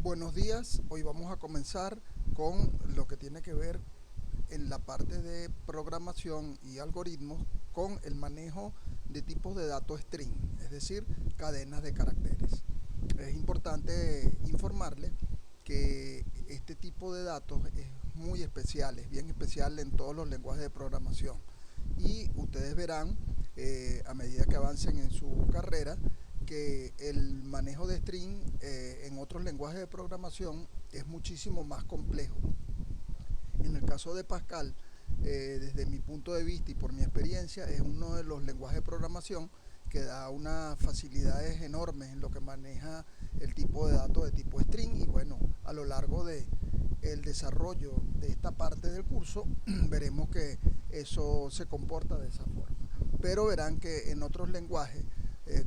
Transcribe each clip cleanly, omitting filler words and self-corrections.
Buenos días, hoy vamos a comenzar con lo que tiene que ver en la parte de programación y algoritmos con el manejo de tipos de datos string, es decir, cadenas de caracteres. Es importante informarle que este tipo de datos es muy especial, es bien especial en todos los lenguajes de programación y ustedes verán a medida que avancen en su carrera que el manejo de string en otros lenguajes de programación es muchísimo más complejo. En el caso de Pascal, desde mi punto de vista y por mi experiencia, es uno de los lenguajes de programación que da unas facilidades enormes en lo que maneja el tipo de datos de tipo string. Y bueno, a lo largo de el desarrollo de esta parte del curso veremos que eso se comporta de esa forma, pero verán que en otros lenguajes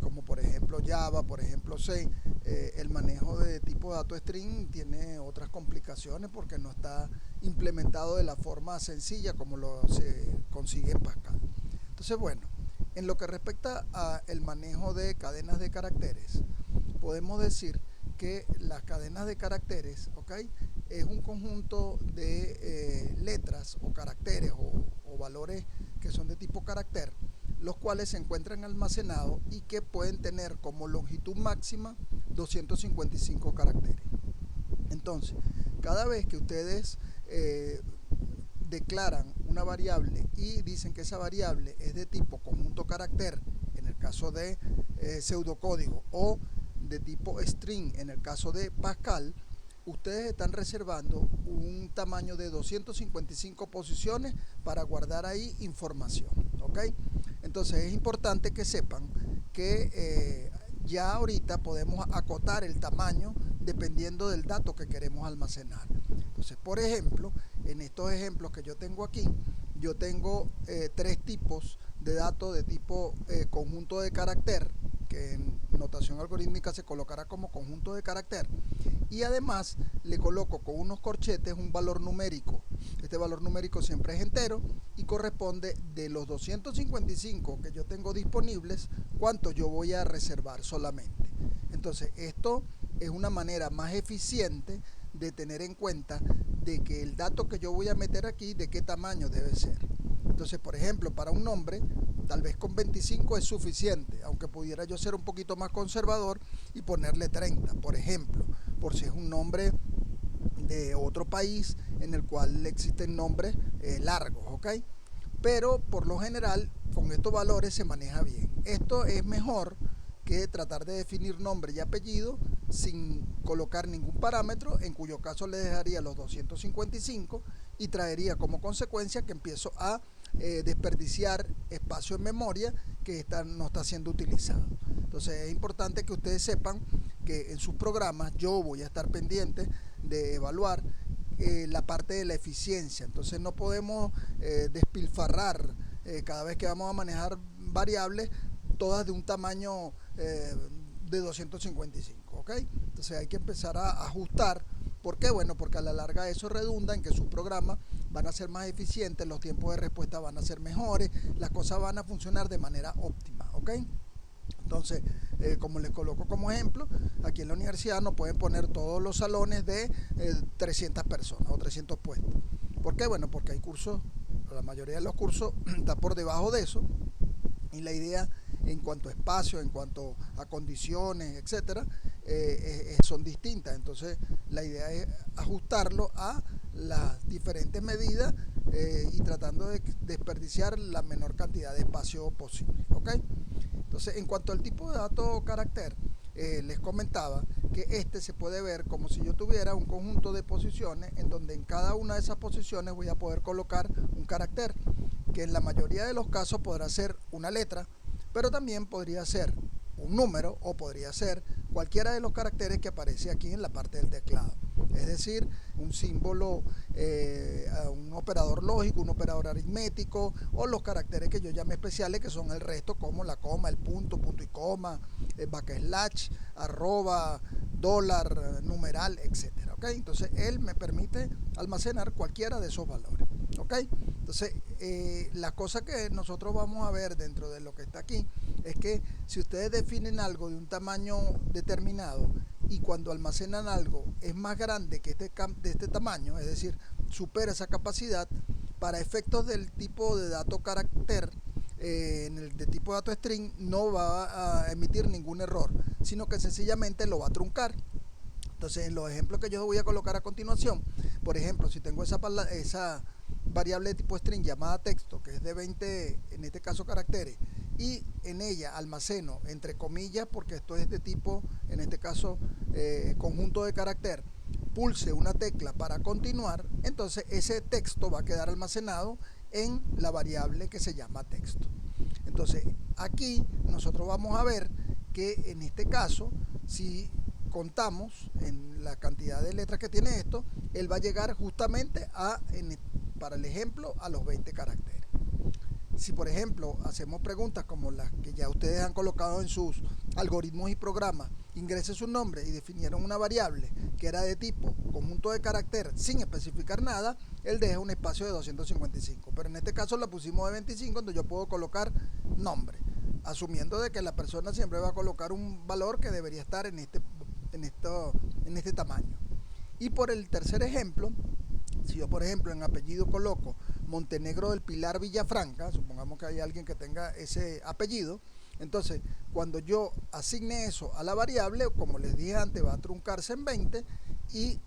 como por ejemplo Java, por ejemplo C, el manejo de tipo de datos string tiene otras complicaciones porque no está implementado de la forma sencilla como lo se consigue en Pascal. Entonces, bueno, en lo que respecta al manejo de cadenas de caracteres, podemos decir que las cadenas de caracteres, ¿ok? Es un conjunto de letras o caracteres o valores que son de tipo carácter, los cuales se encuentran almacenados y que pueden tener como longitud máxima 255 caracteres. Entonces, cada vez que ustedes declaran una variable y dicen que esa variable es de tipo conjunto carácter, en el caso de pseudocódigo, o de tipo string, en el caso de Pascal, ustedes están reservando un tamaño de 255 posiciones para guardar ahí información, ¿ok? Entonces es importante que sepan que ya ahorita podemos acotar el tamaño dependiendo del dato que queremos almacenar. Entonces, por ejemplo, en estos ejemplos que yo tengo aquí, yo tengo tres tipos de datos de tipo conjunto de carácter, que en notación algorítmica se colocará como conjunto de carácter, y además le coloco con unos corchetes un valor numérico. Este valor numérico siempre es entero y corresponde de los 255 que yo tengo disponibles, cuánto yo voy a reservar solamente. Entonces esto es una manera más eficiente de tener en cuenta de que el dato que yo voy a meter aquí, de qué tamaño debe ser. Entonces, por ejemplo, para un nombre, tal vez con 25 es suficiente, aunque pudiera yo ser un poquito más conservador y ponerle 30, por ejemplo, por si es un nombre de otro país en el cual existen nombres largos, ¿ok? Pero por lo general, con estos valores se maneja bien. Esto es mejor que tratar de definir nombre y apellido sin colocar ningún parámetro, en cuyo caso le dejaría los 255 y traería como consecuencia que empiezo a desperdiciar espacio en memoria que no está siendo utilizado. Entonces es importante que ustedes sepan que en sus programas yo voy a estar pendiente de evaluar la parte de la eficiencia. Entonces no podemos despilfarrar cada vez que vamos a manejar variables todas de un tamaño de 255, ¿ok? Entonces hay que empezar a ajustar. ¿Por qué? Bueno, porque a la larga eso redunda en que sus programas van a ser más eficientes, los tiempos de respuesta van a ser mejores, las cosas van a funcionar de manera óptima, ¿ok? Entonces, como les coloco como ejemplo, aquí en la universidad nos pueden poner todos los salones de 300 personas o 300 puestos. ¿Por qué? Bueno, porque hay cursos, la mayoría de los cursos está por debajo de eso, y la idea en cuanto a espacio, en cuanto a condiciones, etcétera, son distintas. Entonces, la idea es ajustarlo a las diferentes medidas y tratando de desperdiciar la menor cantidad de espacio posible, ¿ok? Entonces, en cuanto al tipo de dato carácter, les comentaba que este se puede ver como si yo tuviera un conjunto de posiciones en donde en cada una de esas posiciones voy a poder colocar un carácter, que en la mayoría de los casos podrá ser una letra, pero también podría ser un número o podría ser cualquiera de los caracteres que aparece aquí en la parte del teclado. Es decir, un símbolo, un operador lógico, un operador aritmético, o los caracteres que yo llame especiales, que son el resto, como la coma, el punto, punto y coma, backslash, arroba, dólar, numeral, etcétera. ¿Okay? Entonces él me permite almacenar cualquiera de esos valores. ¿Okay? Entonces la cosa que nosotros vamos a ver dentro de lo que está aquí es que si ustedes definen algo de un tamaño determinado y cuando almacenan algo es más grande que de este tamaño, es decir, supera esa capacidad, para efectos del tipo de dato carácter, en el de tipo dato string, no va a emitir ningún error, sino que sencillamente lo va a truncar. Entonces, en los ejemplos que yo voy a colocar a continuación, por ejemplo, si tengo esa variable de tipo string llamada texto, que es de 20, en este caso, caracteres, y en ella almaceno entre comillas, porque esto es de tipo, en este caso, conjunto de carácter, pulse una tecla para continuar, entonces ese texto va a quedar almacenado en la variable que se llama texto. Entonces, aquí nosotros vamos a ver que en este caso, si contamos en la cantidad de letras que tiene esto, él va a llegar justamente para el ejemplo, a los 20 caracteres. Si por ejemplo hacemos preguntas como las que ya ustedes han colocado en sus algoritmos y programas, ingrese su nombre y definieron una variable que era de tipo conjunto de carácter sin especificar nada, él deja un espacio de 255, pero en este caso la pusimos de 25, donde yo puedo colocar nombre, asumiendo de que la persona siempre va a colocar un valor que debería estar en este tamaño. Y por el tercer ejemplo, si yo por ejemplo en apellido coloco Montenegro del Pilar Villafranca, supongamos que hay alguien que tenga ese apellido, entonces cuando yo asigne eso a la variable, como les dije antes, va a truncarse en 20 y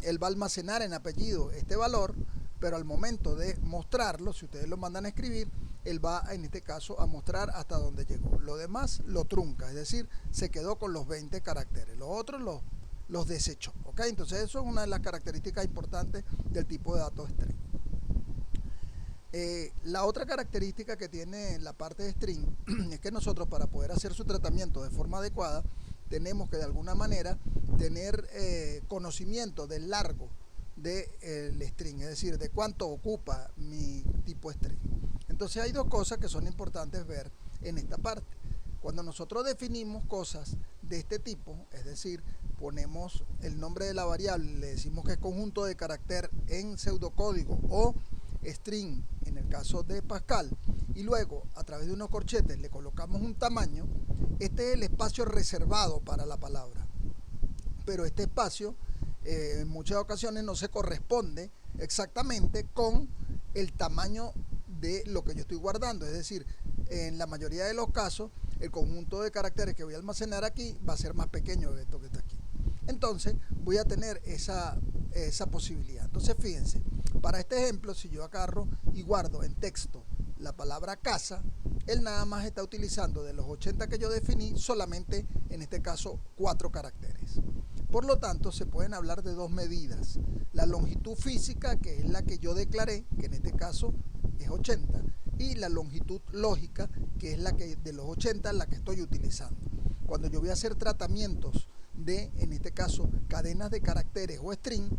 él va a almacenar en apellido este valor, pero al momento de mostrarlo, si ustedes lo mandan a escribir, él va en este caso a mostrar hasta dónde llegó. Lo demás lo trunca, es decir, se quedó con los 20 caracteres, los otros los desechó, ¿ok? Entonces eso es una de las características importantes del tipo de datos string. La otra característica que tiene la parte de string es que nosotros, para poder hacer su tratamiento de forma adecuada, tenemos que de alguna manera tener conocimiento del largo del string, es decir, de cuánto ocupa mi tipo string. Entonces hay dos cosas que son importantes ver en esta parte. Cuando nosotros definimos cosas de este tipo, es decir, ponemos el nombre de la variable, le decimos que es conjunto de carácter en pseudocódigo o string en el caso de Pascal, y luego a través de unos corchetes le colocamos un tamaño, este es el espacio reservado para la palabra, pero este espacio en muchas ocasiones no se corresponde exactamente con el tamaño de lo que yo estoy guardando, es decir, en la mayoría de los casos el conjunto de caracteres que voy a almacenar aquí va a ser más pequeño de esto que está aquí. Entonces voy a tener esa posibilidad. Entonces fíjense, para este ejemplo, si yo agarro y guardo en texto la palabra casa, él nada más está utilizando de los 80 que yo definí solamente, en este caso, 4 caracteres. Por lo tanto, se pueden hablar de dos medidas: la longitud física, que es la que yo declaré, que en este caso es 80, y la longitud lógica, que es la que de los 80 la que estoy utilizando. Cuando yo voy a hacer tratamientos de, en este caso, cadenas de caracteres o string,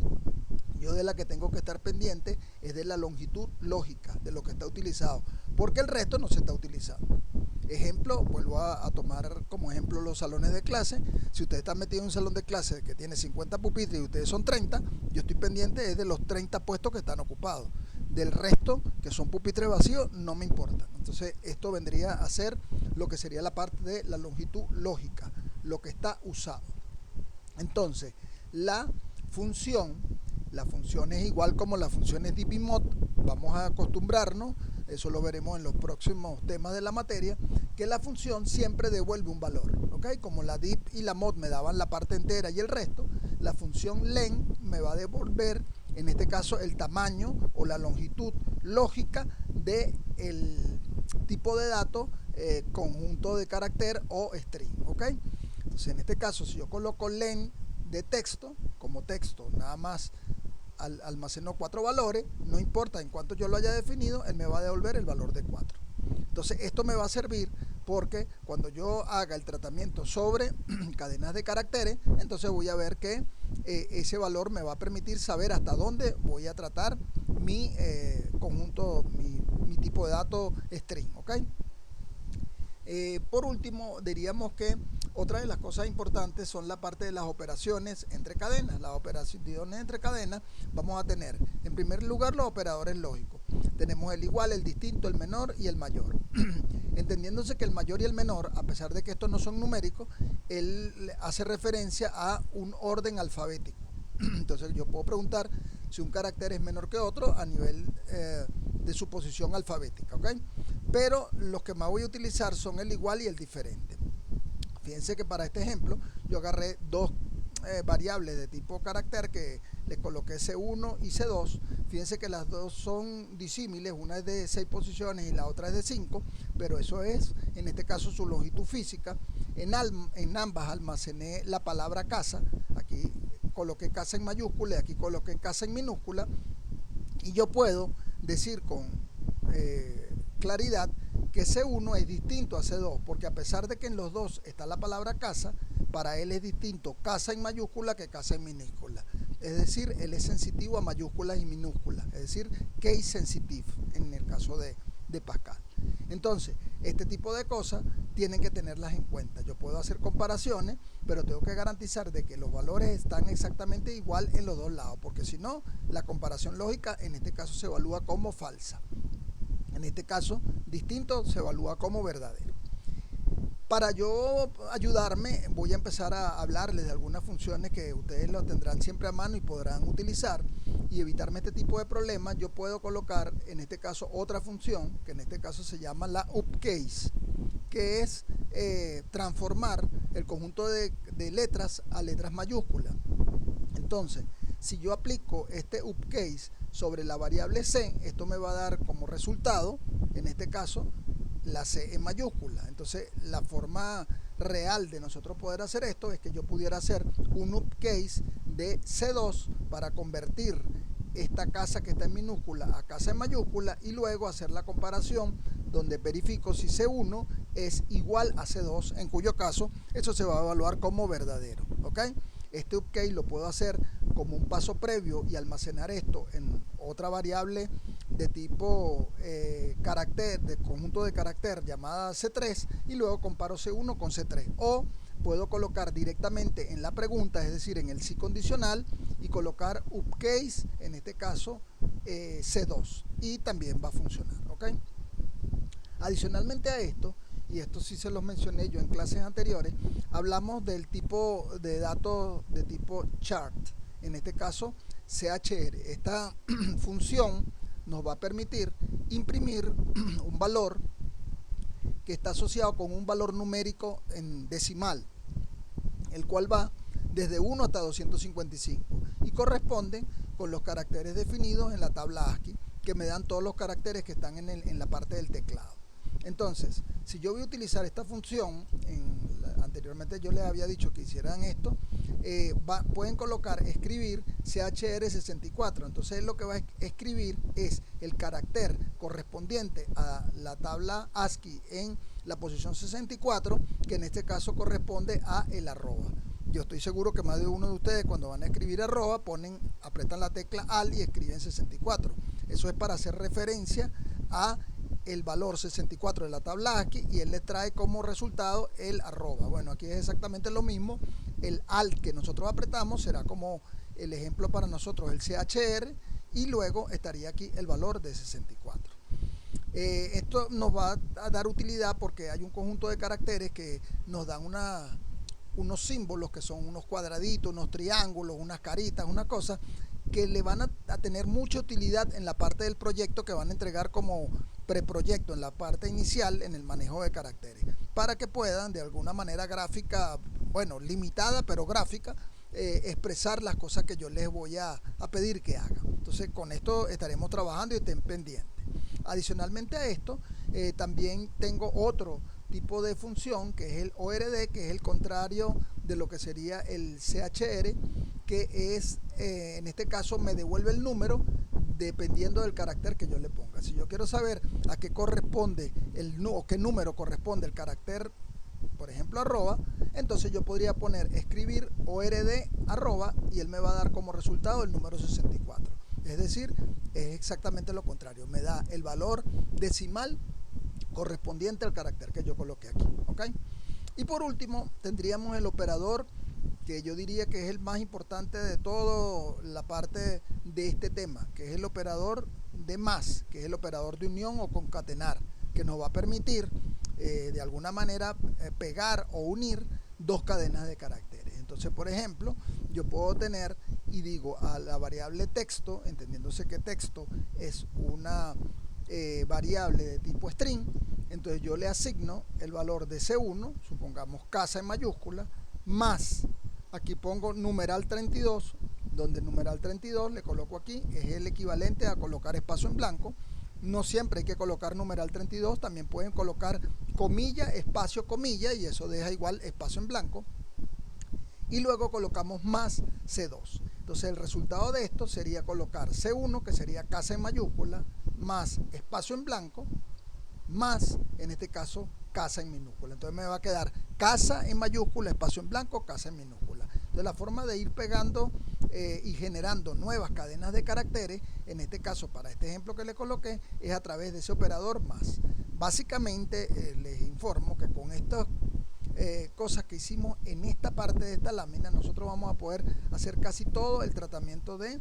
yo de la que tengo que estar pendiente es de la longitud lógica, de lo que está utilizado, porque el resto no se está utilizando. Ejemplo, vuelvo a tomar como ejemplo los salones de clase. Si ustedes están metidos en un salón de clase que tiene 50 pupitres y ustedes son 30, yo estoy pendiente de los 30 puestos que están ocupados. Del resto, que son pupitres vacíos, no me importa. Entonces esto vendría a ser lo que sería la parte de la longitud lógica, lo que está usado. Entonces la función es igual como las funciones dipmod. Vamos a acostumbrarnos, eso lo veremos en los próximos temas de la materia, que la función siempre devuelve un valor, ¿ok? Como la dip y la mod me daban la parte entera y el resto, la función len me va a devolver, en este caso, el tamaño o la longitud lógica del tipo de dato, conjunto de carácter o string, ¿ok? Entonces en este caso, si yo coloco len de texto, como texto nada más almacenó 4 valores, no importa en cuánto yo lo haya definido, él me va a devolver el valor de 4. Entonces esto me va a servir porque cuando yo haga el tratamiento sobre cadenas de caracteres, entonces voy a ver que ese valor me va a permitir saber hasta dónde voy a tratar mi conjunto, mi tipo de dato string, ¿ok? Por último, diríamos que otra de las cosas importantes son la parte de las operaciones entre cadenas. Las operaciones entre cadenas vamos a tener, en primer lugar, los operadores lógicos. Tenemos el igual, el distinto, el menor y el mayor. Entendiéndose que el mayor y el menor, a pesar de que estos no son numéricos, él hace referencia a un orden alfabético. Entonces yo puedo preguntar si un carácter es menor que otro a nivel de su posición alfabética, ¿ok? Pero los que más voy a utilizar son el igual y el diferente. Fíjense que para este ejemplo yo agarré dos variables de tipo carácter que le coloqué C1 y C2. Fíjense que las dos son disímiles, una es de 6 posiciones y la otra es de 5, pero eso es en este caso su longitud física. En ambas almacené la palabra casa. Aquí coloqué casa en mayúscula y aquí coloqué casa en minúscula, y yo puedo decir con claridad que C1 es distinto a C2, porque a pesar de que en los dos está la palabra casa, para él es distinto casa en mayúscula que casa en minúscula. Es decir, él es sensitivo a mayúsculas y minúsculas, es decir, case sensitive en el caso de Pascal. Entonces, este tipo de cosas tienen que tenerlas en cuenta. Yo puedo hacer comparaciones, pero tengo que garantizar de que los valores están exactamente igual en los dos lados, porque si no, la comparación lógica en este caso se evalúa como falsa. En este caso, distinto se evalúa como verdadero. Para yo ayudarme, voy a empezar a hablarles de algunas funciones que ustedes lo tendrán siempre a mano y podrán utilizar, y evitarme este tipo de problemas. Yo puedo colocar en este caso otra función, que en este caso se llama la upcase, que es transformar el conjunto de letras a letras mayúsculas. Entonces, si yo aplico este upcase sobre la variable c, esto me va a dar como resultado, en este caso, la C en mayúscula. Entonces, la forma real de nosotros poder hacer esto es que yo pudiera hacer un upcase de C2 para convertir esta casa que está en minúscula a casa en mayúscula, y luego hacer la comparación donde verifico si C1 es igual a C2, en cuyo caso eso se va a evaluar como verdadero, ¿ok? Este upcase lo puedo hacer como un paso previo y almacenar esto en otra variable de tipo carácter, de conjunto de carácter llamada C3, y luego comparo C1 con C3. O puedo colocar directamente en la pregunta, es decir, en el sí condicional, y colocar upcase, en este caso C2, y también va a funcionar, ¿ok? Adicionalmente a esto, y esto sí se los mencioné yo en clases anteriores, hablamos del tipo de datos de tipo chart, en este caso CHR. Esta función nos va a permitir imprimir un valor que está asociado con un valor numérico en decimal, el cual va desde 1 hasta 255 y corresponde con los caracteres definidos en la tabla ASCII, que me dan todos los caracteres que están en la parte del teclado. Entonces, si yo voy a utilizar esta función, anteriormente yo les había dicho que hicieran esto, pueden colocar escribir CHR64. Entonces lo que va a escribir es el carácter correspondiente a la tabla ASCII en la posición 64, que en este caso corresponde a el arroba. Yo estoy seguro que más de uno de ustedes, cuando van a escribir arroba, apretan la tecla AL y escriben 64. Eso es para hacer referencia a el valor 64 de la tabla ASCII, y él le trae como resultado el arroba. Bueno, aquí es exactamente lo mismo. El AL que nosotros apretamos será como el ejemplo para nosotros, el CHR, y luego estaría aquí el valor de 64. Esto nos va a dar utilidad porque hay un conjunto de caracteres que nos dan unos símbolos, que son unos cuadraditos, unos triángulos, unas caritas, unas cosas que le van a tener mucha utilidad en la parte del proyecto, que van a entregar como preproyecto en la parte inicial en el manejo de caracteres, para que puedan de alguna manera gráfica, bueno, limitada pero gráfica, expresar las cosas que yo les voy a pedir que hagan. Entonces con esto estaremos trabajando y estén pendientes. Adicionalmente a esto, también tengo otro tipo de función, que es el ORD, que es el contrario de lo que sería el CHR, que es, en este caso me devuelve el número dependiendo del carácter que yo le ponga. Si yo quiero saber a qué corresponde o qué número corresponde el carácter, por ejemplo arroba, entonces yo podría poner escribir ORD arroba, y él me va a dar como resultado el número 64. Es decir, es exactamente lo contrario, me da el valor decimal correspondiente al carácter que yo coloqué aquí, ¿ok? Y por último tendríamos el operador, que yo diría que es el más importante de toda la parte de este tema, que es el operador de más, que es el operador de unión o concatenar, que nos va a permitir de alguna manera pegar o unir dos cadenas de caracteres. Entonces, por ejemplo, yo puedo tener y digo a la variable texto, entendiéndose que texto es una variable de tipo string, entonces yo le asigno el valor de C1, supongamos casa en mayúscula, más, aquí pongo numeral 32, donde el numeral 32 le coloco aquí, es el equivalente a colocar espacio en blanco. No siempre hay que colocar numeral 32, también pueden colocar comilla, espacio, comilla, y eso deja igual espacio en blanco. Y luego colocamos más C2. Entonces el resultado de esto sería colocar C1, que sería casa en mayúscula, más espacio en blanco, más, en este caso, casa en minúscula. Entonces me va a quedar casa en mayúscula, espacio en blanco, casa en minúscula. Entonces la forma de ir pegando y generando nuevas cadenas de caracteres, en este caso para este ejemplo que le coloqué, es a través de ese operador más. Básicamente les informo que con estas cosas que hicimos en esta parte de esta lámina, nosotros vamos a poder hacer casi todo el tratamiento de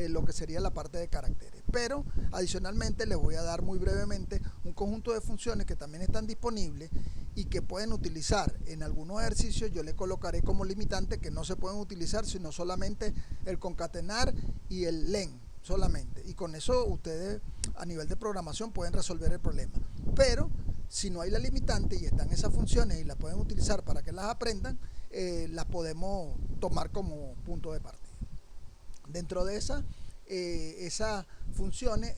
lo que sería la parte de caracteres. Pero adicionalmente les voy a dar muy brevemente un conjunto de funciones que también están disponibles y que pueden utilizar en algunos ejercicios. Yo le colocaré como limitante que no se pueden utilizar sino solamente el concatenar y el len solamente, y con eso ustedes a nivel de programación pueden resolver el problema. Pero si no hay la limitante y están esas funciones y las pueden utilizar para que las aprendan, las podemos tomar como punto de partida. Dentro de esas funciones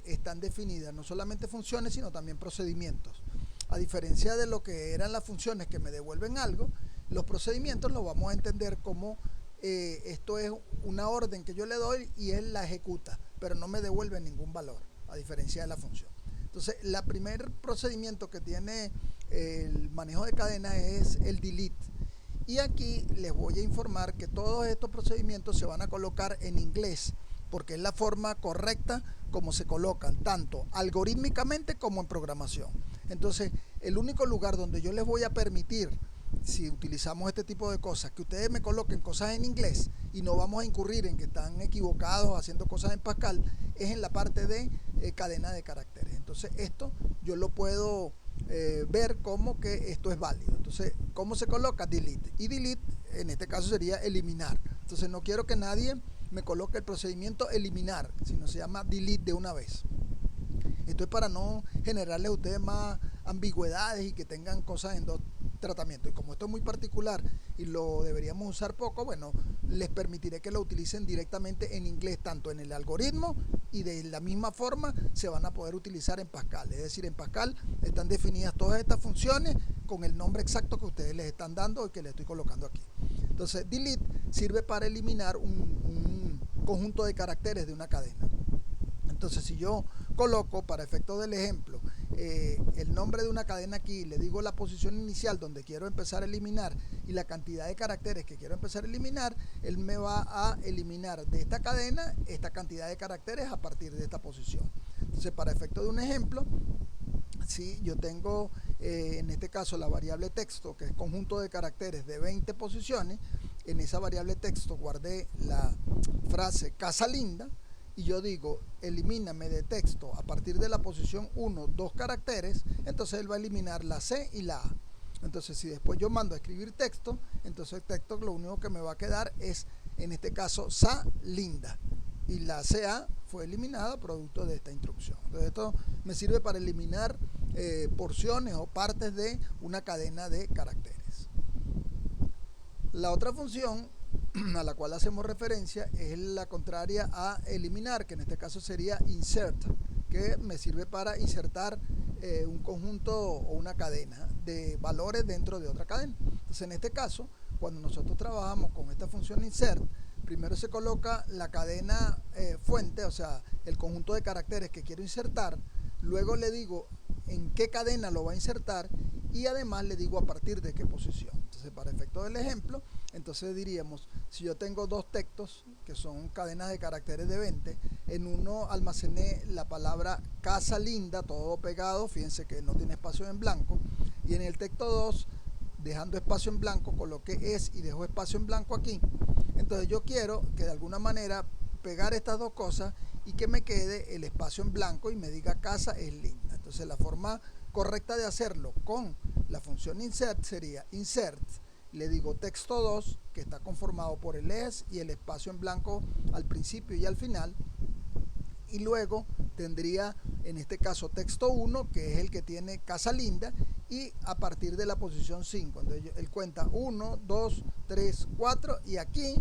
están definidas no solamente funciones, sino también procedimientos. A diferencia de lo que eran las funciones que me devuelven algo, los procedimientos los vamos a entender como esto es una orden que yo le doy y él la ejecuta, pero no me devuelve ningún valor, a diferencia de la función. Entonces, el primer procedimiento que tiene el manejo de cadena es el delete. Y aquí les voy a informar que todos estos procedimientos se van a colocar en inglés, porque es la forma correcta como se colocan, tanto algorítmicamente como en programación. Entonces, el único lugar donde yo les voy a permitir, si utilizamos este tipo de cosas, que ustedes me coloquen cosas en inglés y no vamos a incurrir en que están equivocados haciendo cosas en Pascal, es en la parte de cadena de caracteres. Entonces esto yo lo puedo ver como que esto es válido. Entonces, ¿cómo se coloca? Delete. Y delete en este caso sería eliminar. Entonces no quiero que nadie me coloque el procedimiento eliminar, sino se llama delete de una vez. Esto es para no generarles a ustedes más ambigüedades y que tengan cosas en dos tratamientos. Y como esto es muy particular y lo deberíamos usar poco, bueno, les permitiré que lo utilicen directamente en inglés, tanto en el algoritmo, y de la misma forma se van a poder utilizar en Pascal. Es decir, en Pascal están definidas todas estas funciones con el nombre exacto que ustedes les están dando y que les estoy colocando aquí. Entonces, delete sirve para eliminar un conjunto de caracteres de una cadena. Entonces, si yo coloco, para efectos del ejemplo, el nombre de una cadena aquí, le digo la posición inicial donde quiero empezar a eliminar y la cantidad de caracteres que quiero empezar a eliminar, él me va a eliminar de esta cadena esta cantidad de caracteres a partir de esta posición. Entonces, para efectos de un ejemplo, si yo tengo en este caso la variable texto, que es conjunto de caracteres de 20 posiciones, en esa variable texto guardé la frase casa linda, y yo digo, elimíname de texto a partir de la posición 1, 2 caracteres, entonces él va a eliminar la C y la A. Entonces, si después yo mando a escribir texto, entonces el texto lo único que me va a quedar es, en este caso, sa linda. Y la CA fue eliminada producto de esta instrucción. Entonces, esto me sirve para eliminar porciones o partes de una cadena de caracteres. La otra función a la cual hacemos referencia es la contraria a eliminar, que en este caso sería insert, que me sirve para insertar un conjunto o una cadena de valores dentro de otra cadena. Entonces, en este caso, cuando nosotros trabajamos con esta función insert, primero se coloca la cadena fuente, o sea, el conjunto de caracteres que quiero insertar, luego le digo en qué cadena lo va a insertar y además le digo a partir de qué posición. Entonces, para efecto del ejemplo, entonces diríamos, si yo tengo dos textos que son cadenas de caracteres de 20, en uno almacené la palabra casa linda, todo pegado, fíjense que no tiene espacio en blanco, y en el texto 2, dejando espacio en blanco, coloqué es y dejo espacio en blanco aquí. Entonces yo quiero que de alguna manera pegar estas dos cosas y que me quede el espacio en blanco y me diga casa es linda. Entonces la forma correcta de hacerlo con la función insert sería insert, le digo texto 2, que está conformado por el es y el espacio en blanco al principio y al final, y luego tendría en este caso texto 1, que es el que tiene Casa Linda, y a partir de la posición 5, entonces él cuenta 1, 2, 3, 4 y aquí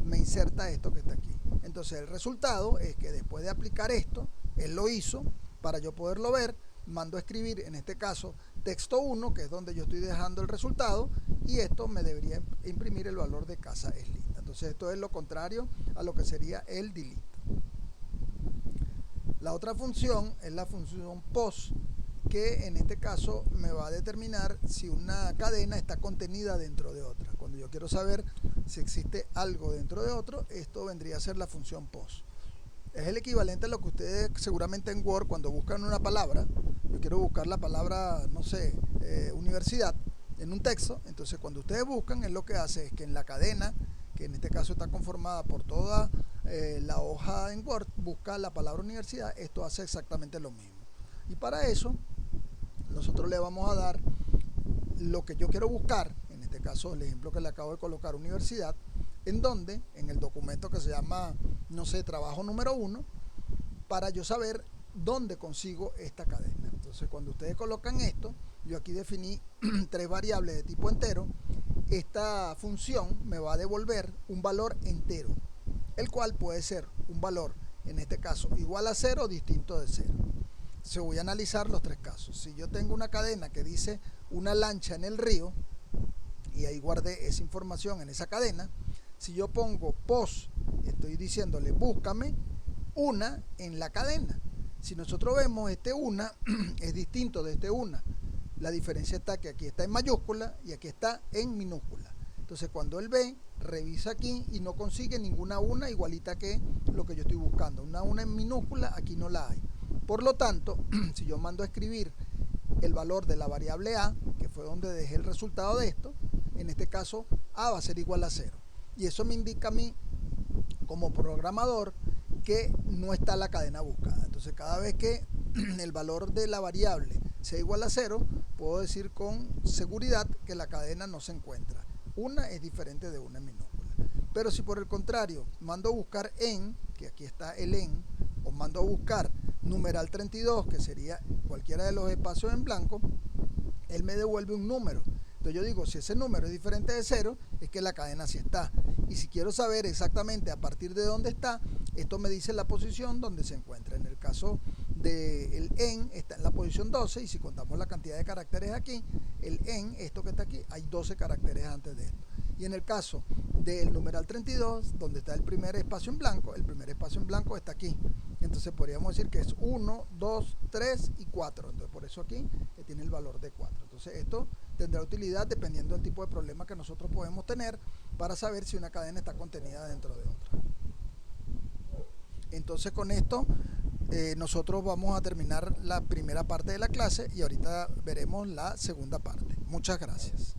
me inserta esto que está aquí. Entonces el resultado es que después de aplicar esto, él lo hizo. Para yo poderlo ver, mando a escribir en este caso texto 1, que es donde yo estoy dejando el resultado, y esto me debería imprimir el valor de Casa es Linda. Entonces esto es lo contrario a lo que sería el delete. La otra función es la función post, que en este caso me va a determinar si una cadena está contenida dentro de otra. Cuando yo quiero saber si existe algo dentro de otro, esto vendría a ser la función post. Es el equivalente a lo que ustedes seguramente en Word, cuando buscan una palabra, yo quiero buscar la palabra, no sé, universidad, en un texto. Entonces cuando ustedes buscan, es lo que hace es que en la cadena, que en este caso está conformada por toda la hoja en Word, busca la palabra universidad. Esto hace exactamente lo mismo. Y para eso nosotros le vamos a dar lo que yo quiero buscar, en este caso el ejemplo que le acabo de colocar, universidad, en donde, en el documento que se llama, no sé, trabajo número 1, para yo saber dónde consigo esta cadena. Entonces cuando ustedes colocan esto, yo aquí definí 3 variables de tipo entero. Esta función me va a devolver un valor entero, el cual puede ser un valor, en este caso, igual a 0 o distinto de 0. Entonces voy a analizar los 3 casos. Si yo tengo una cadena que dice una lancha en el río, y ahí guardé esa información en esa cadena, si yo pongo post, estoy diciéndole búscame una en la cadena. Si nosotros vemos, este una es distinto de este una. La diferencia está que aquí está en mayúscula y aquí está en minúscula. Entonces cuando él ve, revisa aquí y no consigue ninguna una igualita que lo que yo estoy buscando. Una en minúscula, aquí no la hay. Por lo tanto, si yo mando a escribir el valor de la variable a, que fue donde dejé el resultado de esto, en este caso a va a ser igual a 0. Y eso me indica a mí, como programador, que no está la cadena buscada. Entonces cada vez que el valor de la variable sea igual a 0, puedo decir con seguridad que la cadena no se encuentra. Una es diferente de una en minúscula. Pero si por el contrario mando a buscar en, que aquí está el en, o mando a buscar numeral 32, que sería cualquiera de los espacios en blanco, él me devuelve un número. Entonces yo digo, si ese número es diferente de 0, es que la cadena sí está. Y si quiero saber exactamente a partir de dónde está, esto me dice la posición donde se encuentra. En el caso del en, está en la posición 12, y si contamos la cantidad de caracteres aquí, el en, esto que está aquí, hay 12 caracteres antes de esto. Y en el caso del numeral 32, donde está el primer espacio en blanco, el primer espacio en blanco está aquí. Entonces podríamos decir que es 1, 2, 3 y 4. Entonces por eso aquí tiene el valor de 4. Entonces esto tendrá utilidad dependiendo del tipo de problema que nosotros podemos tener para saber si una cadena está contenida dentro de otra. Entonces con esto nosotros vamos a terminar la primera parte de la clase y ahorita veremos la segunda parte. Muchas gracias.